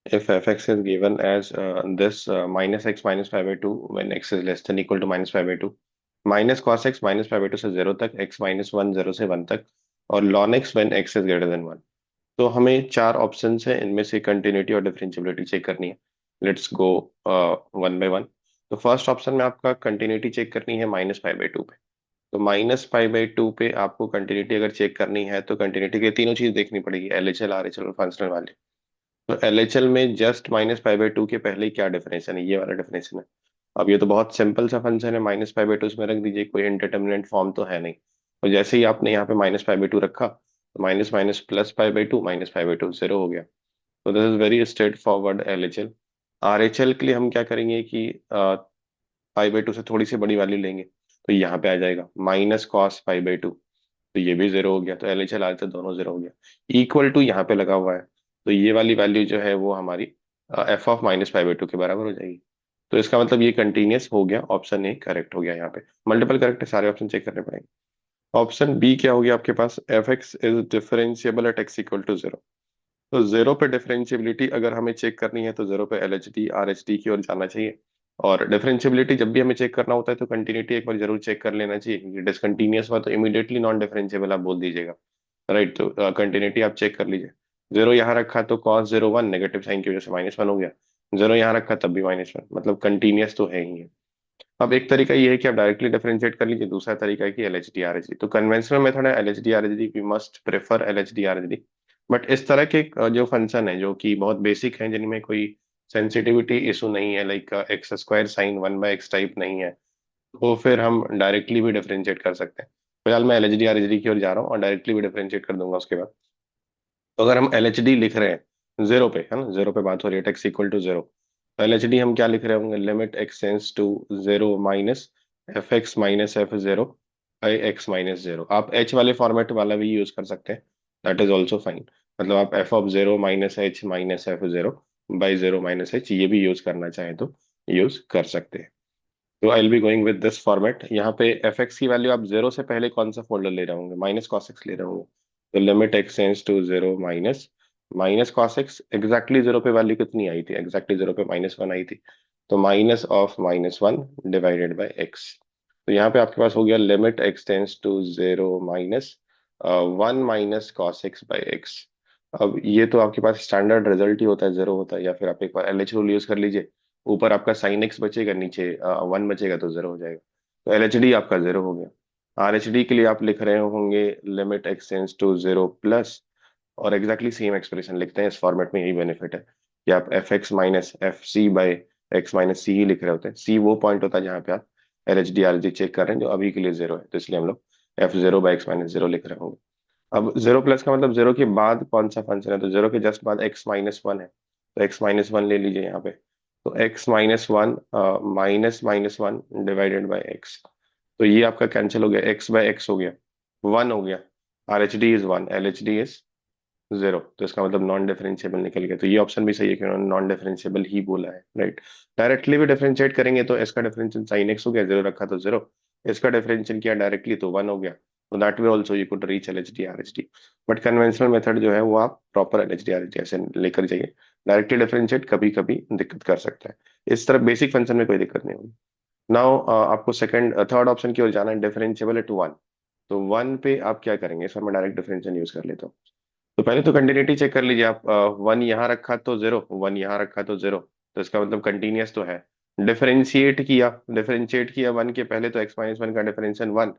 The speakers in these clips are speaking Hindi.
If fx is given as this minus x minus 5/2 when x is less than equal to minus 5/2, minus cos x minus 5/2 से 0 तक, x माइनस 1 0 से 1 तक, और lawn x when x is greater than 1। तो हमें चार ऑप्शंस है, इनमें से कंटिन्यूटी और डिफरेंशियबिलिटी चेक करनी है। Let's go one by one. तो फर्स्ट ऑप्शन में आपका कंटिन्यूटी चेक करनी है -π/2 पे। तो -π/2 पे आपको कंटिन्यूटी अगर चेक करनी है तो कंटिन्यूटी के तीनों चीज देखनी पड़ेगी, एलएचएल आरएचएल और फंक्शनल वैल्यू। तो एलएचएल में जस्ट -π/2 के पहले ही क्या डिफरेंशियल है, ये वाला डिफरेंशियल है। अब ये तो बहुत सिंपल सा फंक्शन है, -π/2 इसमें रख दीजिए, कोई इंडिटरमिनेट फॉर्म तो है नहीं। और जैसे ही आपने यहाँ पे -π/2 रखा तो माइनस माइनस प्लस π/2 -π/2 0 हो गया। तो this is very straight forward LHL. RHL के लिए हम क्या करेंगे कि π/2 से थोड़ी सी बड़ी वैल्यू लेंगे, तो यहाँ पे आ जाएगा -cos π/2। तो ये भी 0 हो गया, तो एलएचएल आरएचएल दोनों 0 हो गया। इक्वल टू यहाँ पे लगा हुआ है, तो ये वाली वैल्यू जो है वो हमारी एफ ऑफ -π/2 के बराबर हो जाएगी। तो इसका मतलब ये कंटिन्यूअस हो गया, ऑप्शन ए करेक्ट हो गया। यहाँ पे मल्टीपल करेक्ट है, सारे ऑप्शन चेक करने पड़ेंगे। ऑप्शन बी क्या हो गया आपके पास, f x is differentiable at x equal to 0। तो 0 पे डिफरेंशिएबिलिटी अगर हमें चेक करनी है तो 0 पे एलएचडी आरएचडी की ओर जाना चाहिए। और डिफरेंशिएबिलिटी जब भी हमें चेक करना होता है तो कंटिन्यूटी एक बार जरूर चेक कर लेना चाहिए, क्योंकि डिसकंटिन्यूअस हुआ तो इमीडिएटली नॉन डिफरेंशिएबल आप बोल दीजिएगा। राइट, तो कंटिन्यूटी आप चेक कर लीजिए। 0 यहाँ रखा तो cos 0 1 नेगेटिव साइन की वजह से -1 हो गया। 0 यहाँ रखा तब भी -1, मतलब कंटिन्यूअस तो है ही है। अब एक तरीका ये है कि आप डायरेक्टली डिफरेंशिएट कर लीजिए, दूसरा तरीका है कि एलएचडी आरएचडी। तो कन्वेंशनल मेथड है LHD RHD, we must prefer LHD RHD. But इस तरह के जो फंक्शन है जो कि बहुत बेसिक हैं, जिनमें कोई सेंसिटिविटी इशू नहीं है, like x square sine 1/x type नहीं है, तो फिर हम डायरेक्टली भी डिफरेंशिएट कर सकते हैं। फिलहाल मैं एलएचडी आरएचडी की ओर जा रहा हूँ और डायरेक्टली भी डिफरेंशिएट कर दूंगा उसके बाद। तो अगर हम एलएचडी लिख रहे हैं 0 पे, है ना, 0 पे बात हो रही है, एक्स इक्वल टू 0, तो एलएचडी हम क्या लिख रहे होंगे, limit x tends to 0 minus f x minus F0 by x minus 0। आप एच वाले फॉर्मेट वाला भी यूज कर सकते हैं, दैट इज ऑल्सो फाइन। मतलब आप F of 0 minus H minus F0 by 0 minus H, ये भी यूज करना चाहें तो यूज कर सकते हैं। तो I will be going with this format. यहाँ पे एफ एक्स की वैल्यू आप 0 से पहले कौन सा फोल्डर ले रहे होंगे, माइनस कॉस एक्स ले रहे होंगे। तो limit x tends to 0 minus minus cos x, exactly 0 पे वैल्यू कितनी आई थी, एग्जैक्टली 0 पे -1 आई थी। तो minus of -1 divided by x. तो यहाँ पे आपके पास हो गया limit x tends to 0 minus 1 minus cos x by x. अब ये तो आपके पास स्टैंडर्ड रिजल्ट ही होता है, 0 होता है, या फिर आप एक बार एलएच रूल यूज कर लीजिए। ऊपर आपका साइन एक्स बचेगा, नीचे 1 बचेगा, तो 0 हो जाएगा। तो एलएचडी आपका 0 हो गया। आरएचडी के लिए आप लिख रहे होंगे limit x tends to 0 plus, और एग्जैक्टली सेम एक्सप्रेशन लिखते हैं, इस फॉर्मेट में यही बेनिफिट है कि आप f x minus f c by x minus c ही लिख रहे होते हैं। सी वो पॉइंट होता है जहाँ पे आप एलएचडी आरएचडी चेक कर रहे हैं, जो अभी के लिए 0 है, तो इसलिए हम लोग F0/x-0 लिख रहे होंगे। अब 0 प्लस का मतलब 0 के बाद कौन सा फंक्शन है, तो 0 के जस्ट बाद x-1 है, तो x-1 ले लीजिए यहाँ पे। तो x-1 -1 डिवाइडेड बाई एक्स। तो ये आपका कैंसिल हो गया, x/x हो गया, 1 हो गया। R H D is 1, L H D is 0, तो इसका मतलब नॉन डिफरेंशिएबल निकल गया। तो ये ऑप्शन भी सही है कि उन्होंने नॉन डिफरेंशिएबल ही बोला है, राइट। डायरेक्टली भी डिफरेंशिएट करेंगे तो इसका डिफरेंशियल साइन एक्स हो गया, 0 रखा तो 0, इसका डिफरेंशियल किया डायरेक्टली तो 1 हो गया। तो that way also you could reach L H D R H D. But conventional method जो है वो आप proper L H D R H D ऐसे लेकर जाइए। डायरेक्टली डिफरेंशिएट कभी कभी दिक्कत कर सकता है, इस तरह बेसिक फंक्शन में कोई दिक्कत नहीं होगी। नाउ आपको सेकंड थर्ड ऑप्शन की ओर जाना है, डिफरेंशिएबल एट 1। तो 1 पे आप क्या करेंगे, इस पर मैं डायरेक्ट डिफरेंशियल यूज कर लेता हूँ। तो पहले तो कंटिन्यूटी चेक कर लीजिए आप, 1 यहाँ रखा तो 0, 1 यहाँ रखा तो 0, तो इसका मतलब कंटिन्यूअस तो है। डिफरेंशिएट किया 1 के पहले, तो x-1 का डिफरेंशियल 1,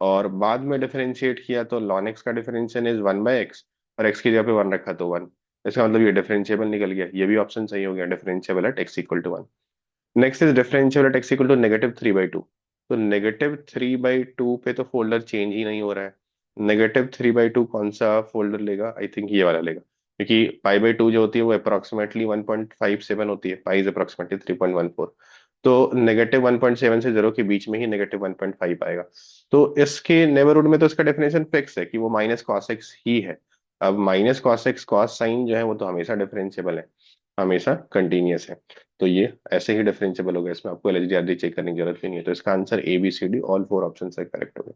और बाद में डिफरेंशिएट किया तो ln x का डिफरेंशियल इज 1/x, और x की जगह पे 1 रखा तो 1। इसका मतलब ये डिफरेंशिएबल निकल गया, ये भी ऑप्शन सही हो गया, differentiable at x equal to 1। Next is differentiable at x equal to -3/2। तो -3/2 पे तो फोल्डर चेंज ही नहीं हो रहा है। -3/2 कौन सा फोल्डर लेगा, आई थिंक ये वाला लेगा, क्योंकि π/2 जो होती है वो अप्रोक्सीमेटली 1.57 होती है, पाई इज अप्रोक्सीमेटली 3.14। तो -1.7 से 0 के बीच में ही -1.5 आएगा। तो इसके नेबरहुड में तो इसका डेफिनेशन फिक्स है कि वो माइनस कॉस एक्स ही है। अब minus cos x cos sine जो है वो तो हमेशा डिफरेंशिएबल है, हमेशा कंटिन्यूअस है। तो ये ऐसे ही डिफरेंशिएबल हो गया, इसमें आपको एलएचडी आरएचडी चेक करने की जरूरत भी नहीं है। तो इसका answer A B C D all 4 option से करेक्ट होगा।